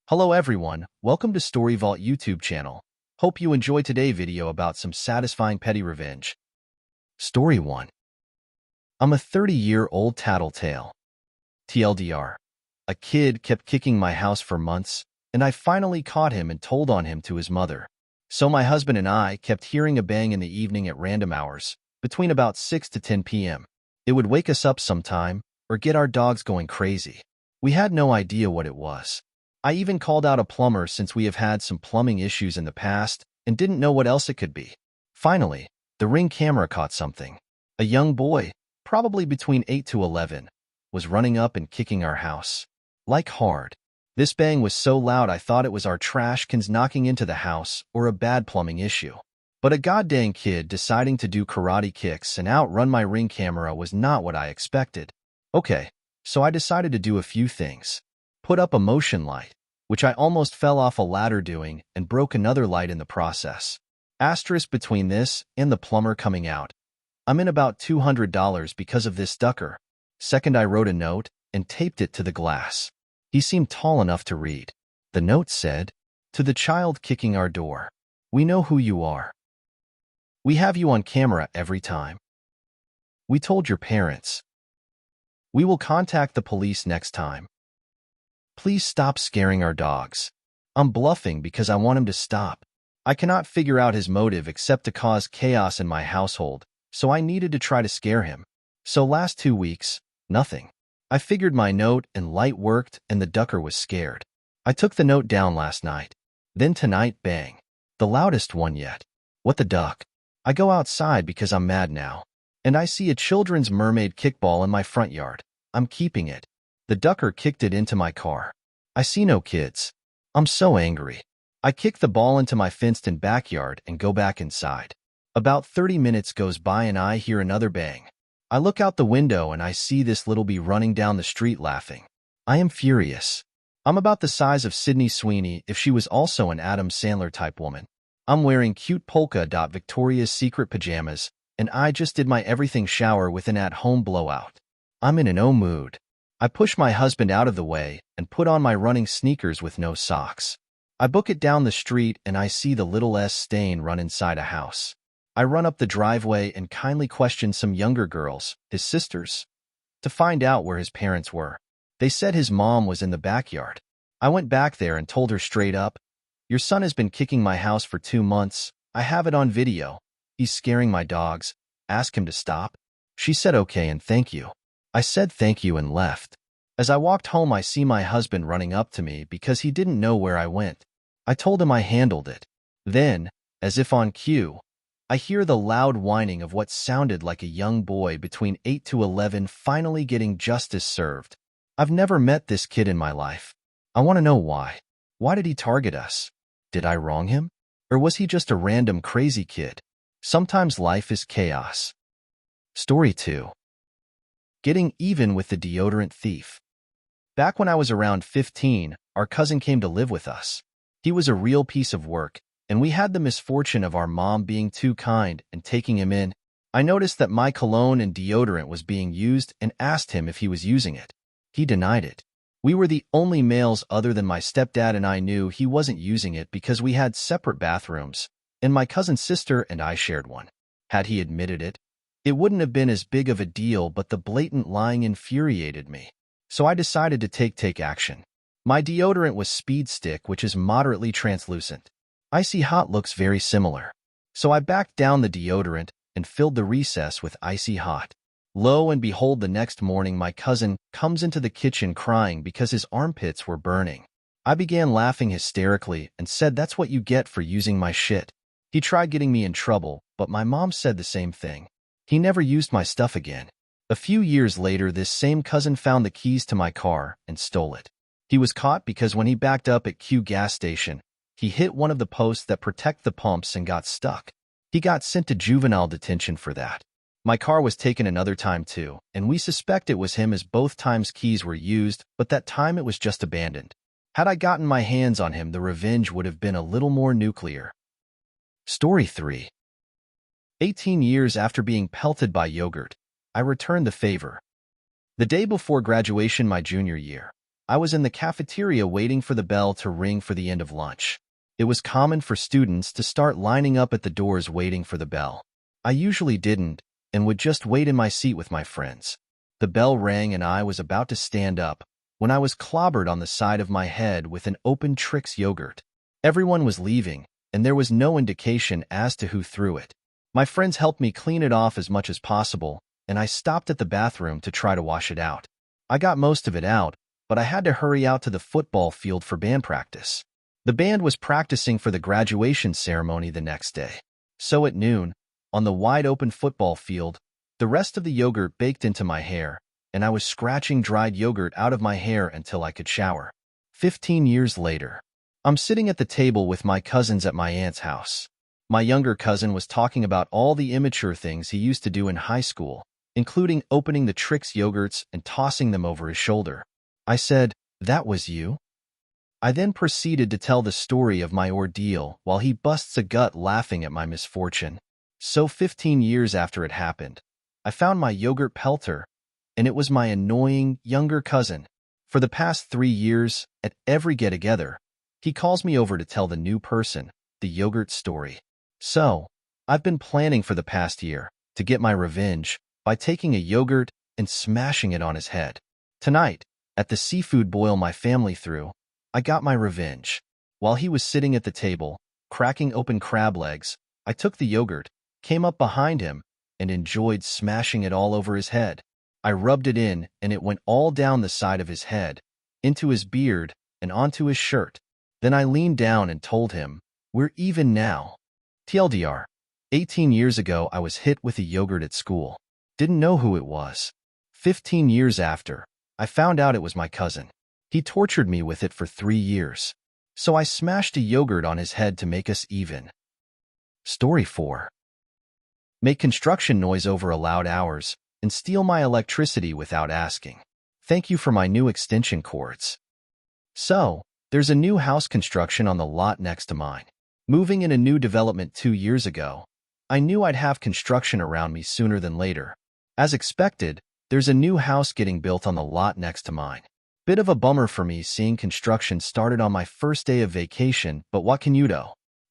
Hello everyone, welcome to Story Vault YouTube channel. Hope you enjoyed today's video about some satisfying petty revenge. Story 1. I'm a 30-year-old tattletale. TLDR. A kid kept kicking my house for months, and I finally caught him and told on him to his mother. So my husband and I kept hearing a bang in the evening at random hours, between about 6 to 10 p.m. It would wake us up sometime, or get our dogs going crazy. We had no idea what it was. I even called out a plumber since we have had some plumbing issues in the past and didn't know what else it could be. Finally, the Ring camera caught something. A young boy, probably between 8 to 11, was running up and kicking our house. Like hard. This bang was so loud I thought it was our trash cans knocking into the house or a bad plumbing issue. But a goddamn kid deciding to do karate kicks and outrun my Ring camera was not what I expected. Okay, so I decided to do a few things. Put up a motion light, which I almost fell off a ladder doing and broke another light in the process. Asterisk between this and the plumber coming out. I'm in about $200 because of this ducker. Second, I wrote a note and taped it to the glass. He seemed tall enough to read. The note said, "To the child kicking our door. We know who you are. We have you on camera every time. We told your parents. We will contact the police next time. Please stop scaring our dogs." I'm bluffing because I want him to stop. I cannot figure out his motive except to cause chaos in my household, so I needed to try to scare him. So last 2 weeks, nothing. I figured my note and light worked and the ducker was scared. I took the note down last night. Then tonight, bang. The loudest one yet. What the duck? I go outside because I'm mad now. And I see a children's mermaid kickball in my front yard. I'm keeping it. The ducker kicked it into my car. I see no kids. I'm so angry. I kick the ball into my fenced-in backyard and go back inside. About 30 minutes goes by and I hear another bang. I look out the window and I see this little bee running down the street laughing. I am furious. I'm about the size of Sydney Sweeney if she was also an Adam Sandler type woman. I'm wearing cute polka-dot Victoria's Secret pajamas, and I just did my everything shower with an at-home blowout. I'm in an mood. I push my husband out of the way and put on my running sneakers with no socks. I book it down the street and I see the little S stain run inside a house. I run up the driveway and kindly question some younger girls, his sisters, to find out where his parents were. They said his mom was in the backyard. I went back there and told her straight up, "Your son has been kicking my house for 2 months. I have it on video. He's scaring my dogs. Ask him to stop." She said okay and thank you. I said thank you and left. As I walked home, I see my husband running up to me because he didn't know where I went. I told him I handled it. Then, as if on cue, I hear the loud whining of what sounded like a young boy between 8 to 11 finally getting justice served. I've never met this kid in my life. I want to know why. Why did he target us? Did I wrong him? Or was he just a random crazy kid? Sometimes life is chaos. Story 2. Getting even with the deodorant thief. Back when I was around 15, our cousin came to live with us. He was a real piece of work, and we had the misfortune of our mom being too kind and taking him in. I noticed that my cologne and deodorant was being used and asked him if he was using it. He denied it. We were the only males other than my stepdad and I knew he wasn't using it because we had separate bathrooms, and my cousin's sister and I shared one. Had he admitted it, it wouldn't have been as big of a deal, but the blatant lying infuriated me. So I decided to take action. My deodorant was Speed Stick, which is moderately translucent. Icy Hot looks very similar. So I backed down the deodorant and filled the recess with Icy Hot. Lo and behold, the next morning my cousin comes into the kitchen crying because his armpits were burning. I began laughing hysterically and said that's what you get for using my shit. He tried getting me in trouble, but my mom said the same thing. He never used my stuff again. A few years later, this same cousin found the keys to my car and stole it. He was caught because when he backed up at Q gas station, he hit one of the posts that protect the pumps and got stuck. He got sent to juvenile detention for that. My car was taken another time too, and we suspect it was him as both times keys were used, but that time it was just abandoned. Had I gotten my hands on him, the revenge would have been a little more nuclear. Story 3. 18 years after being pelted by yogurt, I returned the favor. The day before graduation my junior year, I was in the cafeteria waiting for the bell to ring for the end of lunch. It was common for students to start lining up at the doors waiting for the bell. I usually didn't and would just wait in my seat with my friends. The bell rang and I was about to stand up when I was clobbered on the side of my head with an open Trix yogurt. Everyone was leaving, and there was no indication as to who threw it. My friends helped me clean it off as much as possible, and I stopped at the bathroom to try to wash it out. I got most of it out, but I had to hurry out to the football field for band practice. The band was practicing for the graduation ceremony the next day. So at noon, on the wide-open football field, the rest of the yogurt baked into my hair, and I was scratching dried yogurt out of my hair until I could shower. 15 years later, I'm sitting at the table with my cousins at my aunt's house. My younger cousin was talking about all the immature things he used to do in high school, including opening the Trix yogurts and tossing them over his shoulder. I said, "That was you?" I then proceeded to tell the story of my ordeal while he busts a gut laughing at my misfortune. So 15 years after it happened, I found my yogurt pelter, and it was my annoying younger cousin. For the past 3 years, at every get-together, he calls me over to tell the new person the yogurt story. So, I've been planning for the past year to get my revenge by taking a yogurt and smashing it on his head. Tonight, at the seafood boil my family threw, I got my revenge. While he was sitting at the table, cracking open crab legs, I took the yogurt, came up behind him, and enjoyed smashing it all over his head. I rubbed it in, and it went all down the side of his head, into his beard, and onto his shirt. Then I leaned down and told him, "We're even now." TLDR, 18 years ago I was hit with a yogurt at school. Didn't know who it was. 15 years after, I found out it was my cousin. He tortured me with it for 3 years. So I smashed a yogurt on his head to make us even. Story 4. Make construction noise over allowed hours and steal my electricity without asking. Thank you for my new extension cords. So, there's a new house construction on the lot next to mine. Moving in a new development 2 years ago, I knew I'd have construction around me sooner than later. As expected, there's a new house getting built on the lot next to mine. Bit of a bummer for me seeing construction started on my first day of vacation, but what can you do?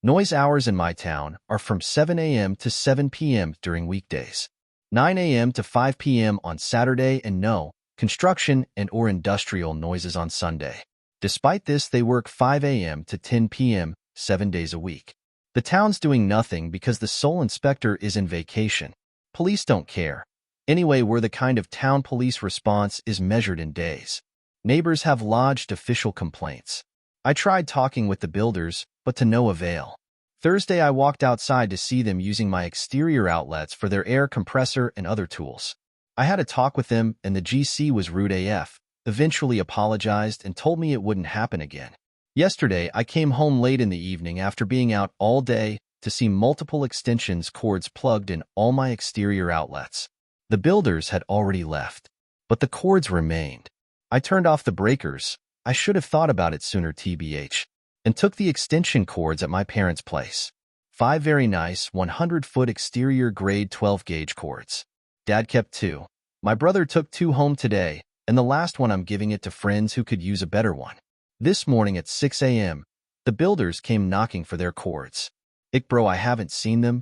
Noise hours in my town are from 7 a.m. to 7 p.m. during weekdays, 9 a.m. to 5 p.m. on Saturday, and no construction and/or industrial noises on Sunday. Despite this, they work 5 a.m. to 10 p.m. 7 days a week. The town's doing nothing because the sole inspector is in vacation. Police don't care. Anyway, we're the kind of town police response is measured in days. Neighbors have lodged official complaints. I tried talking with the builders, but to no avail. Thursday, I walked outside to see them using my exterior outlets for their air compressor and other tools. I had a talk with them, and the GC was rude AF, eventually apologized and told me it wouldn't happen again. Yesterday, I came home late in the evening after being out all day to see multiple extensions cords plugged in all my exterior outlets. The builders had already left, but the cords remained. I turned off the breakers. I should have thought about it sooner TBH, and took the extension cords at my parents' place. 5 very nice 100-foot exterior grade 12-gauge cords. Dad kept 2. My brother took 2 home today, and the last one I'm giving it to friends who could use a better one. This morning at 6 a.m., the builders came knocking for their cords. Ick bro, I haven't seen them.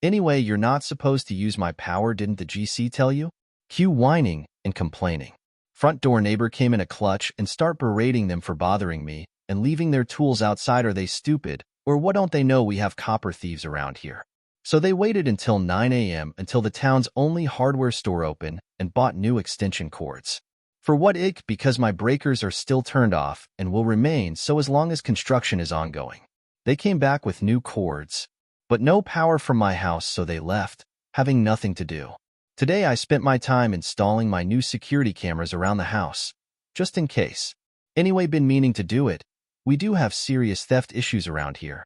Anyway, you're not supposed to use my power, didn't the GC tell you? Cue whining and complaining. Front door neighbor came in a clutch and start berating them for bothering me and leaving their tools outside. Are they stupid, or what don't they know we have copper thieves around here? So they waited until 9 a.m. until the town's only hardware store opened and bought new extension cords. For what ick? Because my breakers are still turned off and will remain so as long as construction is ongoing. They came back with new cords, but no power from my house, so they left, having nothing to do. Today I spent my time installing my new security cameras around the house, just in case. Anyway, been meaning to do it. We do have serious theft issues around here.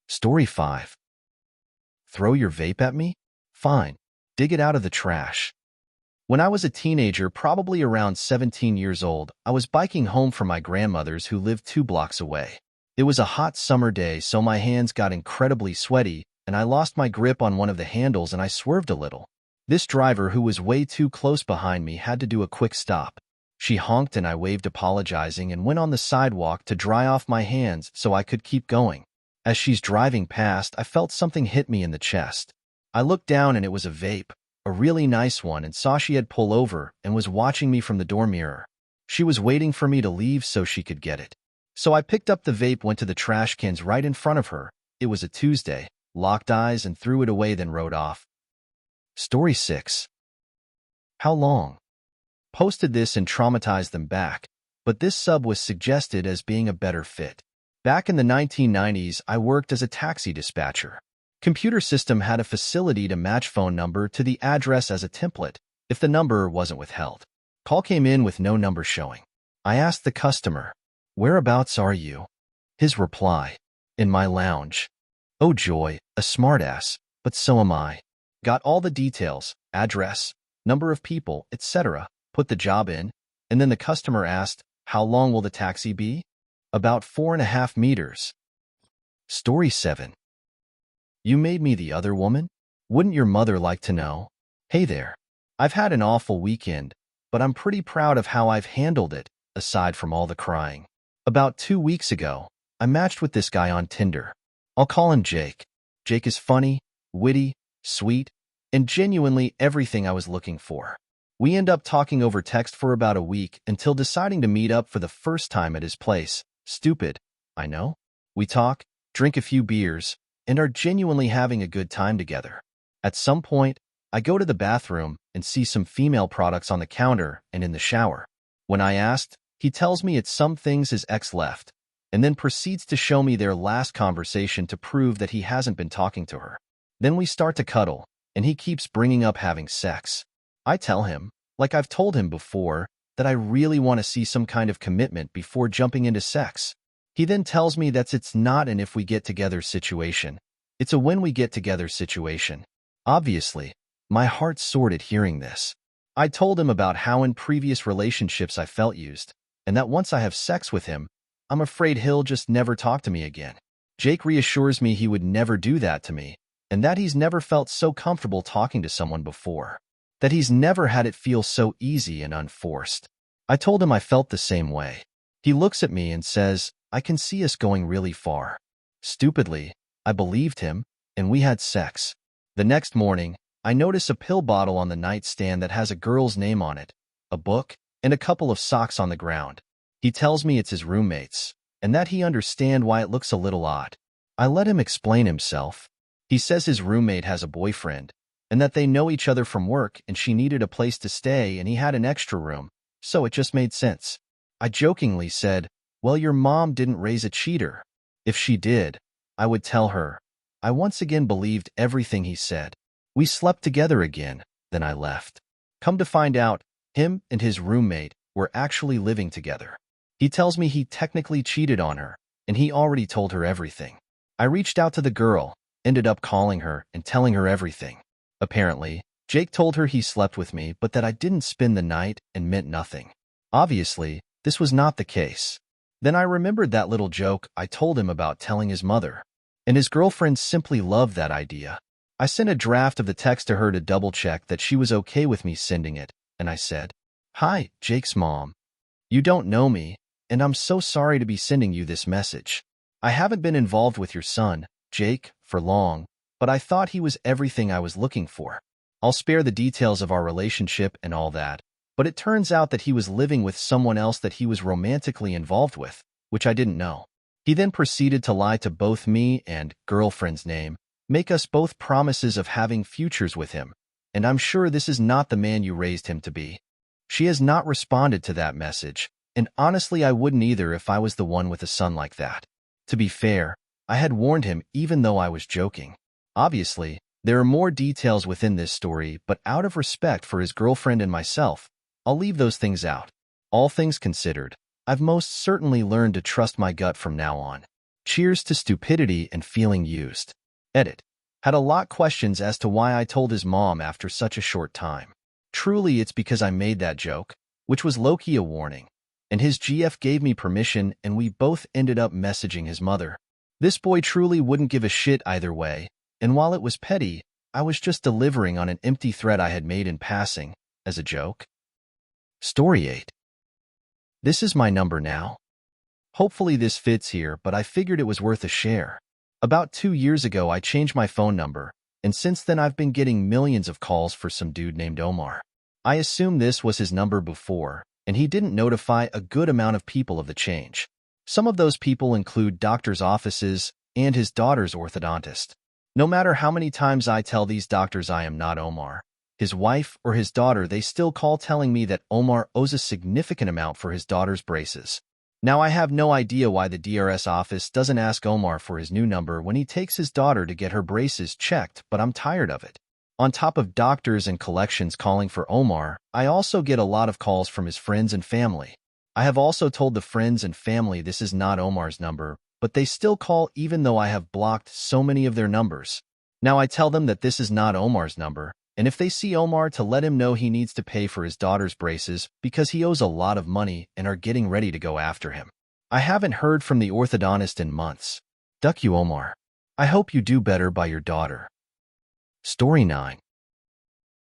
Story 5. Throw your vape at me? Fine. Dig it out of the trash. When I was a teenager, probably around 17 years old, I was biking home from my grandmother's who lived 2 blocks away. It was a hot summer day, so my hands got incredibly sweaty, and I lost my grip on one of the handles and I swerved a little. This driver, who was way too close behind me, had to do a quick stop. She honked and I waved apologizing and went on the sidewalk to dry off my hands so I could keep going. As she's driving past, I felt something hit me in the chest. I looked down and it was a vape, a really nice one, and saw she had pulled over and was watching me from the door mirror. She was waiting for me to leave so she could get it. So I picked up the vape, went to the trash cans right in front of her. It was a Tuesday, locked eyes and threw it away, then rode off. Story 6. How long? Posted this and traumatized them back, but this sub was suggested as being a better fit. Back in the 1990s, I worked as a taxi dispatcher. Computer system had a facility to match phone number to the address as a template if the number wasn't withheld. Call came in with no number showing. I asked the customer, "Whereabouts are you?" His reply, "In my lounge." Oh joy, a smartass, but so am I. Got all the details, address, number of people, etc., put the job in, and then the customer asked, "How long will the taxi be?" "About 4.5 meters. Story 7. You made me the other woman? Wouldn't your mother like to know? Hey there. I've had an awful weekend, but I'm pretty proud of how I've handled it, aside from all the crying. About 2 weeks ago, I matched with this guy on Tinder. I'll call him Jake. Jake is funny, witty, sweet, and genuinely everything I was looking for. We end up talking over text for about a week until deciding to meet up for the first time at his place. Stupid, I know. We talk, drink a few beers, and are genuinely having a good time together. At some point, I go to the bathroom and see some female products on the counter and in the shower. When I asked, he tells me it's some things his ex left, and then proceeds to show me their last conversation to prove that he hasn't been talking to her. Then we start to cuddle, and he keeps bringing up having sex. I tell him, like I've told him before, that I really want to see some kind of commitment before jumping into sex. He then tells me that it's not an if we get together situation. It's a when we get together situation. Obviously, my heart soared at hearing this. I told him about how in previous relationships I felt used, and that once I have sex with him, I'm afraid he'll just never talk to me again. Jake reassures me he would never do that to me, and that he's never felt so comfortable talking to someone before. That he's never had it feel so easy and unforced. I told him I felt the same way. He looks at me and says, "I can see us going really far." Stupidly, I believed him, and we had sex. The next morning, I notice a pill bottle on the nightstand that has a girl's name on it, a book, and a couple of socks on the ground. He tells me it's his roommate's, and that he understands why it looks a little odd. I let him explain himself. He says his roommate has a boyfriend, and that they know each other from work and she needed a place to stay and he had an extra room, so it just made sense. I jokingly said, "Well, your mom didn't raise a cheater." If she did, I would tell her. I once again believed everything he said. We slept together again, then I left. Come to find out, him and his roommate were actually living together. He tells me he technically cheated on her, and he already told her everything. I reached out to the girl, ended up calling her and telling her everything. Apparently, Jake told her he slept with me but that I didn't spend the night and meant nothing. Obviously, this was not the case. Then I remembered that little joke I told him about telling his mother, and his girlfriend simply loved that idea. I sent a draft of the text to her to double-check that she was okay with me sending it, and I said, "Hi, Jake's mom. You don't know me, and I'm so sorry to be sending you this message. I haven't been involved with your son, Jake, for long, but I thought he was everything I was looking for. I'll spare the details of our relationship and all that, but it turns out that he was living with someone else that he was romantically involved with, which I didn't know. He then proceeded to lie to both me and girlfriend's name, make us both promises of having futures with him, and I'm sure this is not the man you raised him to be." She has not responded to that message, and honestly I wouldn't either if I was the one with a son like that. To be fair, I had warned him even though I was joking. Obviously, there are more details within this story, but out of respect for his girlfriend and myself, I'll leave those things out. All things considered, I've most certainly learned to trust my gut from now on. Cheers to stupidity and feeling used. Edit. Had a lot questions as to why I told his mom after such a short time. Truly it's because I made that joke, which was low-key a warning, and his GF gave me permission and we both ended up messaging his mother. This boy truly wouldn't give a shit either way, and while it was petty, I was just delivering on an empty threat I had made in passing, as a joke. Story 8. This is my number now. Hopefully this fits here, but I figured it was worth a share. About 2 years ago, I changed my phone number, and since then I've been getting millions of calls for some dude named Omar. I assume this was his number before, and he didn't notify a good amount of people of the change. Some of those people include doctors' offices and his daughter's orthodontist. No matter how many times I tell these doctors I am not Omar, his wife or his daughter, they still call telling me that Omar owes a significant amount for his daughter's braces. Now, I have no idea why the DRS office doesn't ask Omar for his new number when he takes his daughter to get her braces checked, but I'm tired of it. On top of doctors and collections calling for Omar, I also get a lot of calls from his friends and family. I have also told the friends and family this is not Omar's number, but they still call even though I have blocked so many of their numbers. Now I tell them that this is not Omar's number, and if they see Omar, to let him know he needs to pay for his daughter's braces because he owes a lot of money and are getting ready to go after him. I haven't heard from the orthodontist in months. Duck you, Omar. I hope you do better by your daughter. Story 9.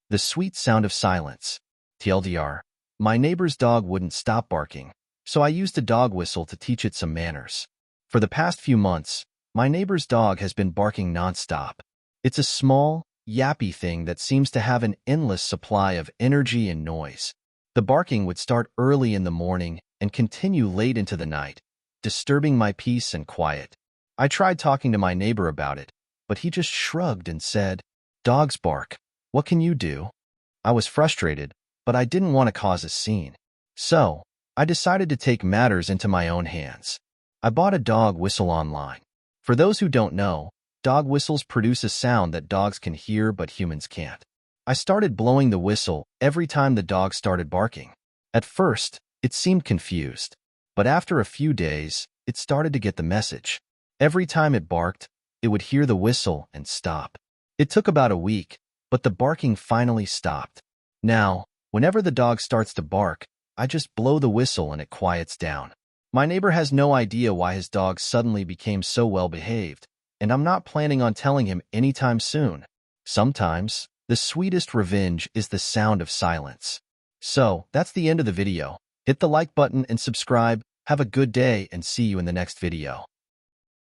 The Sweet Sound of Silence. TLDR. My neighbor's dog wouldn't stop barking, so I used a dog whistle to teach it some manners. For the past few months, my neighbor's dog has been barking nonstop. It's a small, yappy thing that seems to have an endless supply of energy and noise. The barking would start early in the morning and continue late into the night, disturbing my peace and quiet. I tried talking to my neighbor about it, but he just shrugged and said, "Dogs bark. What can you do?" I was frustrated, but I didn't want to cause a scene. So, I decided to take matters into my own hands. I bought a dog whistle online. For those who don't know, dog whistles produce a sound that dogs can hear but humans can't. I started blowing the whistle every time the dog started barking. At first, it seemed confused, but after a few days, it started to get the message. Every time it barked, it would hear the whistle and stop. It took about a week, but the barking finally stopped. Now, whenever the dog starts to bark, I just blow the whistle and it quiets down. My neighbor has no idea why his dog suddenly became so well-behaved, and I'm not planning on telling him anytime soon. Sometimes, the sweetest revenge is the sound of silence. So, that's the end of the video. Hit the like button and subscribe. Have a good day and see you in the next video.